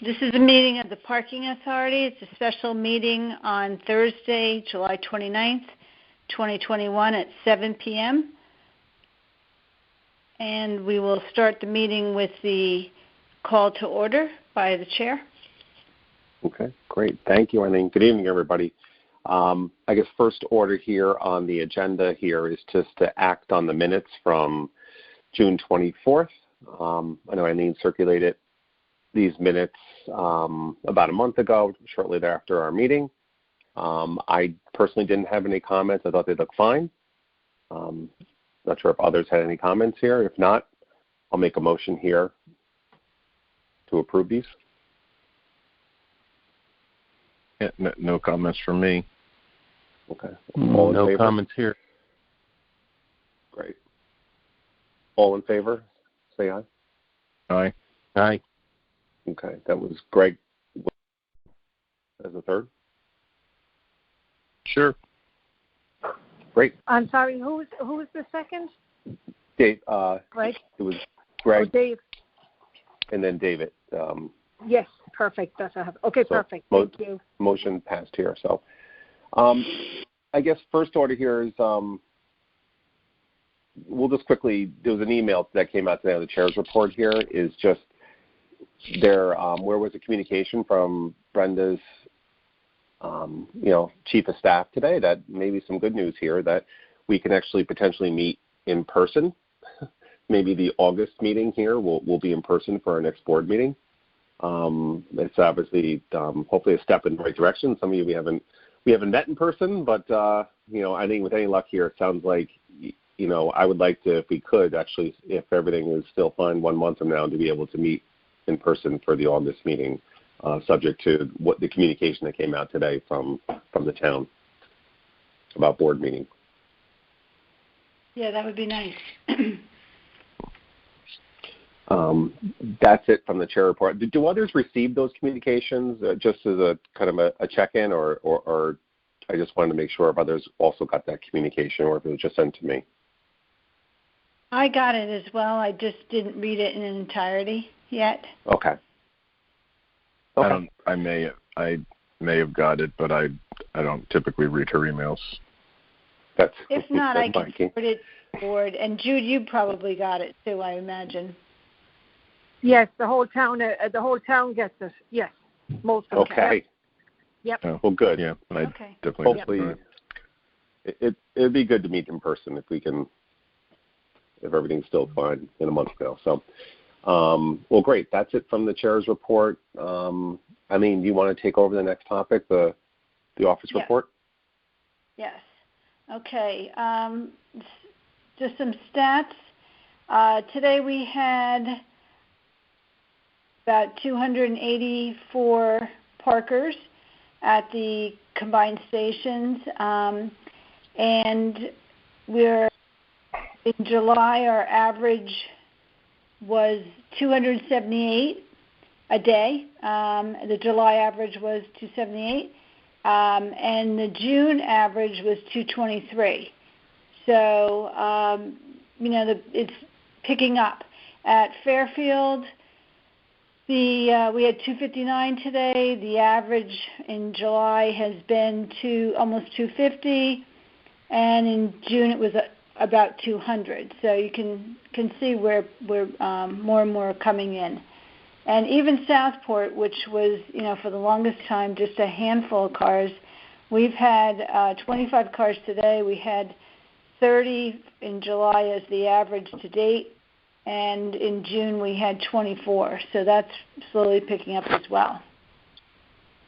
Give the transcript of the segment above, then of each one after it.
This is a meeting of the Parking Authority. It's a special meeting on Thursday, July 29th, 2021 at 7 p.m. And we will start the meeting with the call to order by the chair. Okay, great. Thank you, Eileen. Good evening, everybody. I guess first order here on the agenda here is just to act on the minutes from June 24th. I know Eileen circulated these minutes about a month ago, shortly thereafter our meeting. I personally didn't have any comments. I thought they looked fine. Not sure if others had any comments here. If not, I'll make a motion here to approve these. Yeah, no comments from me. Okay. No comments here. Great. All in favor? Say aye. Aye. Aye. Okay. That was Greg as the third. Sure. Great. I'm sorry. Who was the second? Dave. Greg. It was Greg. Oh, Dave. And then David. Yes. Perfect. That's what I have. Okay. So perfect. Thank you. Motion passed here. So, I guess first order here is we'll just quickly. There was an email that came out today on the chair's report. Here is just there. Where was the communication from Brenda's, chief of staff today? That maybe some good news here that we can actually potentially meet in person. Maybe the August meeting here will be in person for our next board meeting. It's obviously hopefully a step in the right direction. Some of you we haven't met in person, but I think with any luck here, it sounds like I would like to, if we could actually, if everything is still fine 1 month from now, to be able to meet in person for the August meeting, subject to what the communication that came out today from the town about board meeting. Yeah, that would be nice. That's it from the chair report. Do others receive those communications just as a kind of a check-in, or I just wanted to make sure if others also got that communication, or if it was just sent to me? I got it as well. I just didn't read it in entirety yet. Okay. I may have got it, but I don't typically read her emails. If not, I can forward it forward. And Jude, you probably got it too, I imagine. Yes, the whole town gets it. Yes, most of them. Okay. Yep. Oh, well, good. Yeah, okay. Definitely. Hopefully, it'd be good to meet in person if everything's still fine in a month ago. So, well, great. That's it from the chair's report. Eileen, do you want to take over the next topic, the office report? Yes. Okay. Just some stats. Today we had about 284 parkers at the combined stations, and we're in July. Our average was 278 a day. The July average was 278, and the June average was 223. So it's picking up. At Fairfield, we had 259 today. The average in July has been almost 250, and in June it was about 200. So you can see where we're more and more coming in. And even Southport, which was for the longest time just a handful of cars, we've had 25 cars today. We had 30 in July as the average to date. And in June we had 24, so that's slowly picking up as well.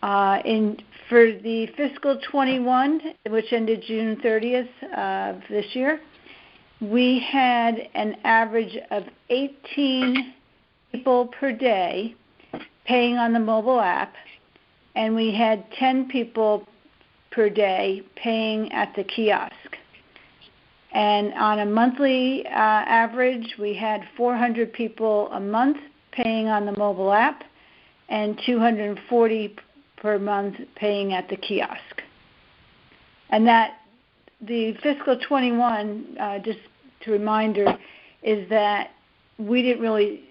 For the fiscal 21, which ended June 30th of this year, we had an average of 18 people per day paying on the mobile app, and we had 10 people per day paying at the kiosk. And on a monthly average, we had 400 people a month paying on the mobile app and 240 per month paying at the kiosk. And that the fiscal 21, just to reminder, is that we didn't really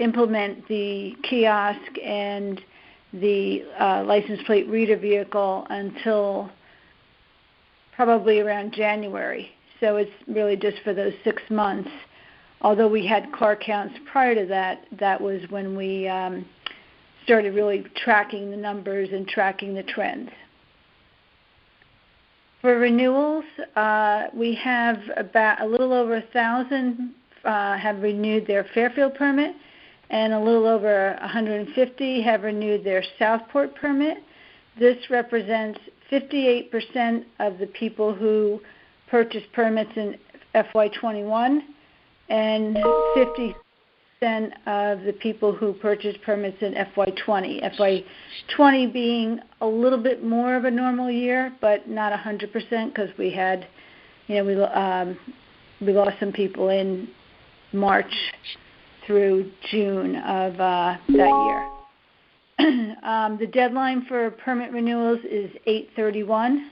implement the kiosk and the license plate reader vehicle until probably around January. So it's really just for those 6 months. Although we had car counts prior to that, that was when we started really tracking the numbers and tracking the trends. For renewals, we have about a little over 1,000 have renewed their Fairfield permit, and a little over 150 have renewed their Southport permit. This represents 58% of the people who purchased permits in FY21 and 50% of the people who purchased permits in FY20. FY20 being a little bit more of a normal year, but not 100% because we had, we lost some people in March through June of that year. The deadline for permit renewals is 8/31,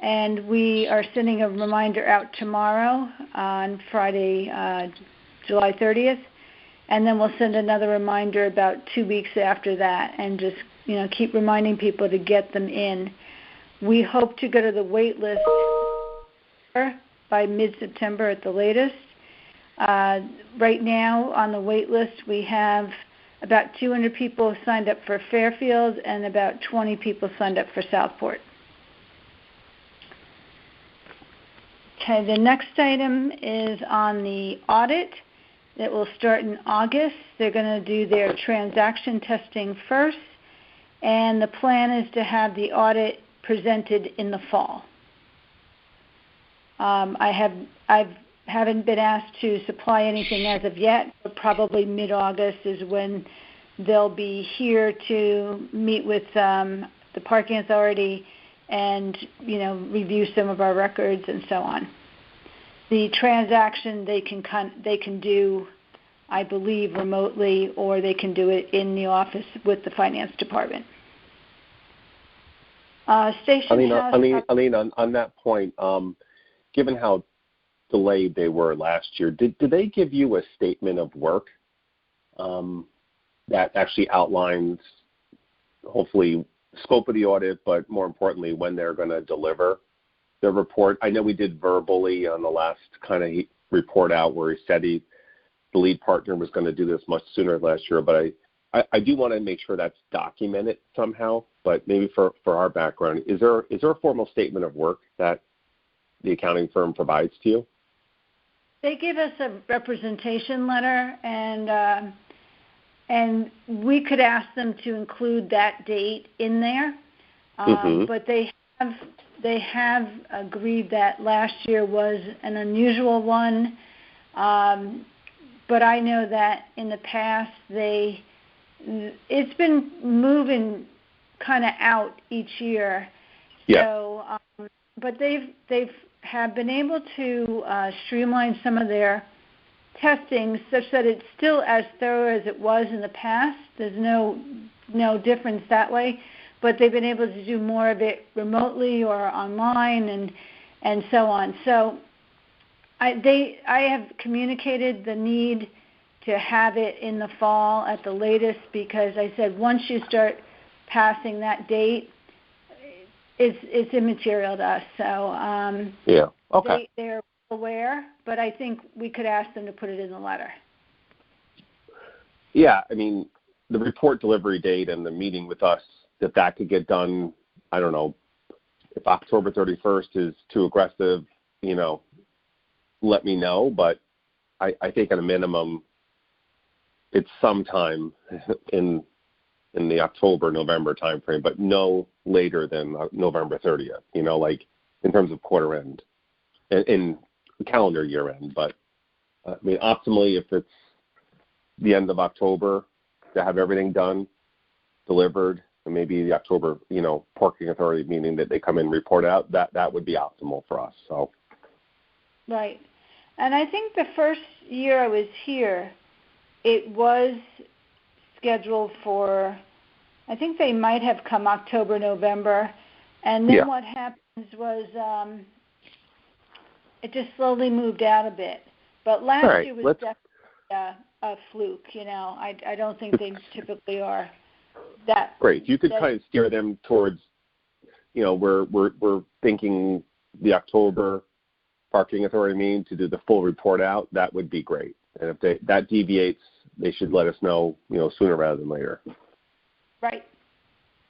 and we are sending a reminder out tomorrow on Friday, July 30th, and then we'll send another reminder about 2 weeks after that, and just keep reminding people to get them in. We hope to go to the wait list by mid-September at the latest. Right now on the wait list we have about 200 people signed up for Fairfield and about 20 people signed up for Southport. Okay, the next item is on the audit. It will start in August. They're going to do their transaction testing first, and the plan is to have the audit presented in the fall. I haven't been asked to supply anything as of yet, but probably mid-August is when they'll be here to meet with the parking authority and review some of our records and so on. The transaction they can do, I believe, remotely, or they can do it in the office with the finance department. Station House. Aline, on that point, given how delayed they were last year, did they give you a statement of work that actually outlines, hopefully, scope of the audit, but more importantly, when they're going to deliver the report? I know we did verbally on the last kind of report out where he said the lead partner was going to do this much sooner last year, but I do want to make sure that's documented somehow. But maybe for our background, is there a formal statement of work that the accounting firm provides to you? They give us a representation letter, and we could ask them to include that date in there. But they have agreed that last year was an unusual one. But I know that in the past it's been moving kind of out each year. Yeah. So, but they've have been able to streamline some of their testing such that it's still as thorough as it was in the past. There's no difference that way, but they've been able to do more of it remotely or online and so on. So I have communicated the need to have it in the fall at the latest, because I said once you start passing that date, it's immaterial to us. So yeah, okay. They're aware, but I think we could ask them to put it in the letter. Yeah, I mean, the report delivery date and the meeting with us, that could get done, I don't know, if October 31st is too aggressive, let me know. But I think at a minimum, it's sometime in the October-November timeframe, but no later than November 30th, like in terms of quarter end, in calendar year end. But I mean, optimally, if it's the end of October to have everything done, delivered, and maybe the October, parking authority meeting that they come in and report out, that would be optimal for us. So. Right. And I think the first year I was here, it was scheduled for, I think they might have come October, November, and then what happens was it just slowly moved out a bit. But last year was definitely a fluke. I don't think they typically are that. Great. If you could kind of steer them towards, we're thinking the October Parking Authority meeting to do the full report out, that would be great. And if that deviates, they should let us know, sooner rather than later. Right.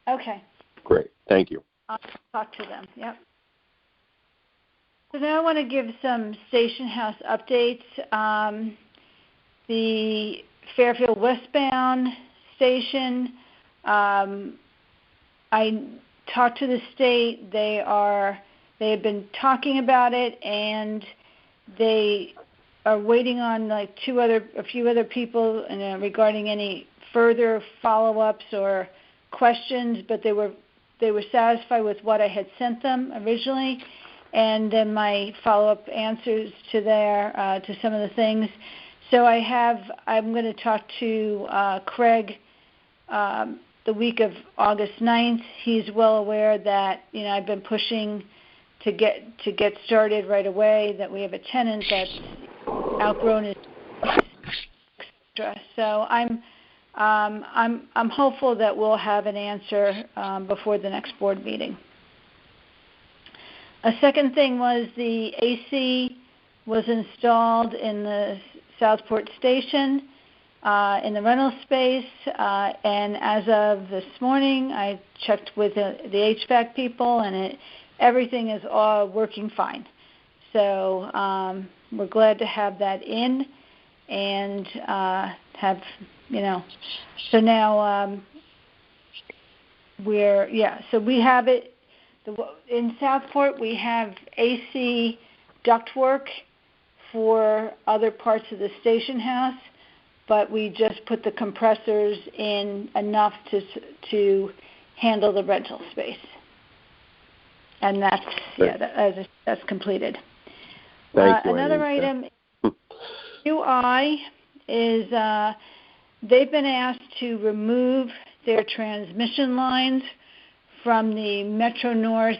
Okay. Great. Thank you. I'll talk to them. Yep. So now I want to give some station house updates. The Fairfield westbound station, I talked to the state. They have been talking about it, and they are waiting on a few other people regarding any further follow-ups or questions. But they were satisfied with what I had sent them originally, and then my follow-up answers to some of the things. So I'm going to talk to Craig the week of August 9th. He's well aware that I've been pushing to get started right away, that we have a tenant that's outgrown his extra. So I'm hopeful that we'll have an answer before the next board meeting. A second thing was the AC was installed in the Southport station in the rental space, and as of this morning, I checked with the HVAC people, and everything is all working fine. So we're glad to have that in, and so now so we have it. In Southport, we have AC ductwork for other parts of the station house, but we just put the compressors in enough to handle the rental space, and that's completed. Thank you. Another item, UI is they've been asked to remove their transmission lines from the Metro North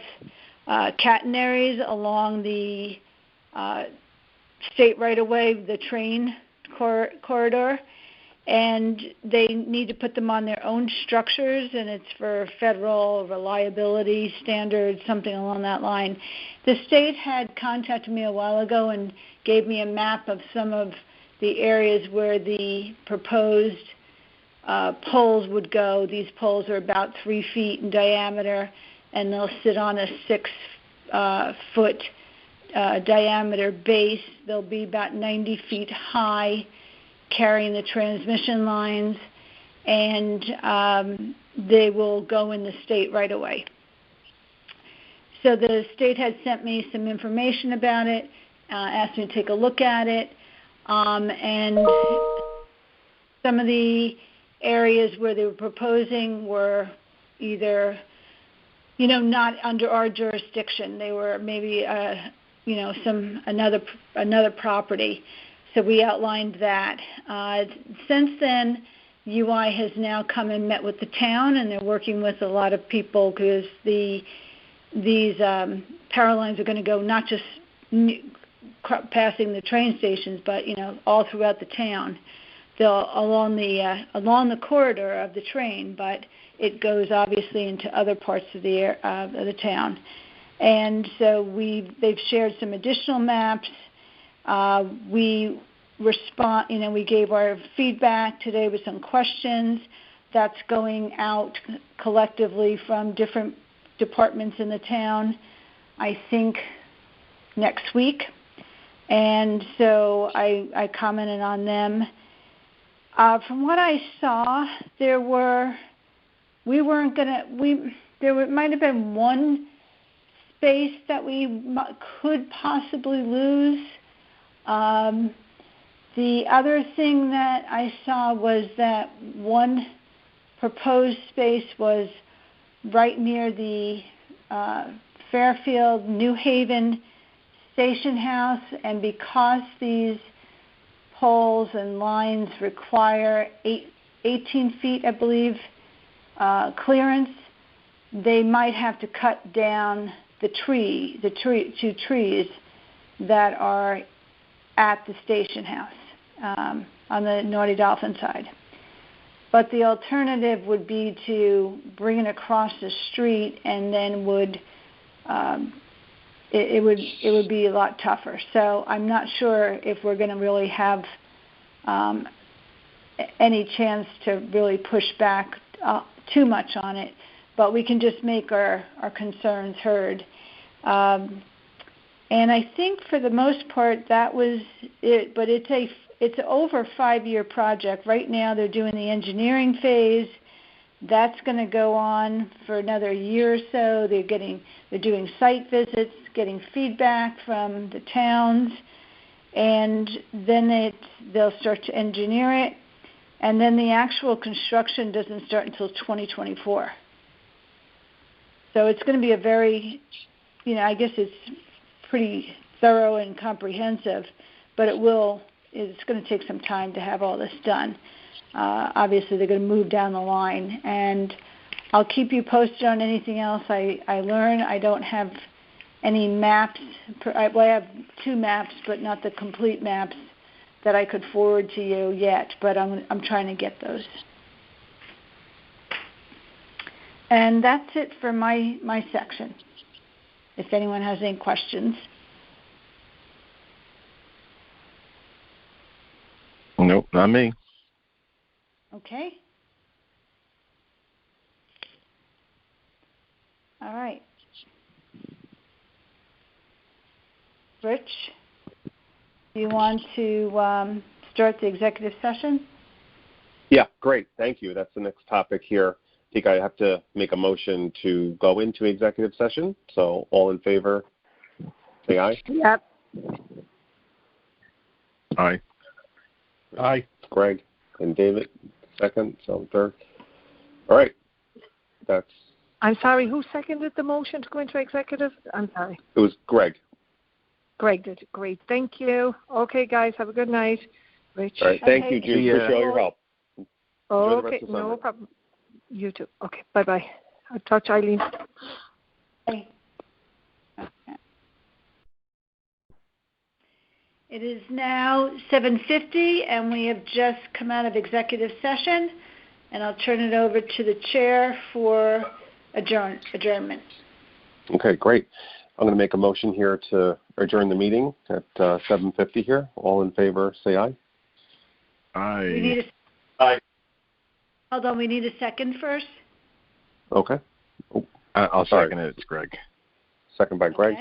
catenaries along the state right-of-way, the train corridor, and they need to put them on their own structures, and it's for federal reliability standards, something along that line. The state had contacted me a while ago and gave me a map of some of the areas where the proposed poles would go. These poles are about 3 feet in diameter, and they'll sit on a 6-foot diameter base. They'll be about 90 feet high, carrying the transmission lines, and they will go in the state right away. So the state had sent me some information about it, asked me to take a look at it, and some of the areas where they were proposing were either, not under our jurisdiction. They were maybe, another property. So we outlined that. Since then, UI has now come and met with the town, and they're working with a lot of people because these power lines are going to go not just passing the train stations, but all throughout the town. They'll along the corridor of the train, but it goes obviously into other parts of the town. And so they've shared some additional maps. We gave our feedback today with some questions. That's going out collectively from different departments in the town, I think, next week. And so I commented on them. From what I saw, there might have been one space that we could possibly lose. The other thing that I saw was that one proposed space was right near the Fairfield New Haven station house, and because these poles and lines require 18 feet, I believe, clearance, they might have to cut down the two trees that are at the station house. on the Naughty Dolphin side. But the alternative would be to bring it across the street, and then it would be a lot tougher. So I'm not sure if we're going to really have any chance to really push back too much on it, but we can just make our concerns heard. And I think for the most part that was it, but it's over a 5-year project. Right now they're doing the engineering phase. That's going to go on for another year or so. They're doing site visits, getting feedback from the towns, and then they'll start to engineer it, and then the actual construction doesn't start until 2024. So it's going to be a very, I guess it's pretty thorough and comprehensive, but it's going to take some time to have all this done. Obviously, they're going to move down the line, and I'll keep you posted on anything else I learn. I don't have any maps. I have 2 maps, but not the complete maps that I could forward to you yet, but I'm trying to get those. And that's it for my section, if anyone has any questions. Nope, not me. Okay. All right. Rich, do you want to start the executive session? Yeah, great. Thank you. That's the next topic here. I think I have to make a motion to go into executive session. So all in favor, say aye. Yep. Aye. Aye. Greg and David, second, so third. All right. I'm sorry, who seconded the motion to go into executive? I'm sorry. It was Greg. Greg did. Great. Thank you. Okay, guys, have a good night. Rich. All right. Thank Okay. you, Jude. Appreciate all your help. Enjoy the rest Okay, of the summer. no problem. You too. Okay, bye-bye. I'll talk to Eileen. Okay. It is now 7:50, and we have just come out of executive session, and I'll turn it over to the chair for adjournment. Okay, great. I'm going to make a motion here to adjourn the meeting at 7:50 here. All in favor, say aye. Aye. Hold on, we need a second first. Okay. I'll Sorry. second it. It's Greg. Second by Greg.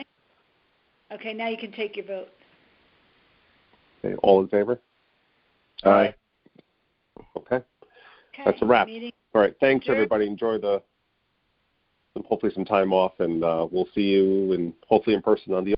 Okay, now you can take your vote. Okay, all in favor? Aye. Okay. Okay. That's a wrap. Meeting All right. Thanks, adjourned. everybody. Enjoy hopefully some time off, and we'll see you hopefully in person on the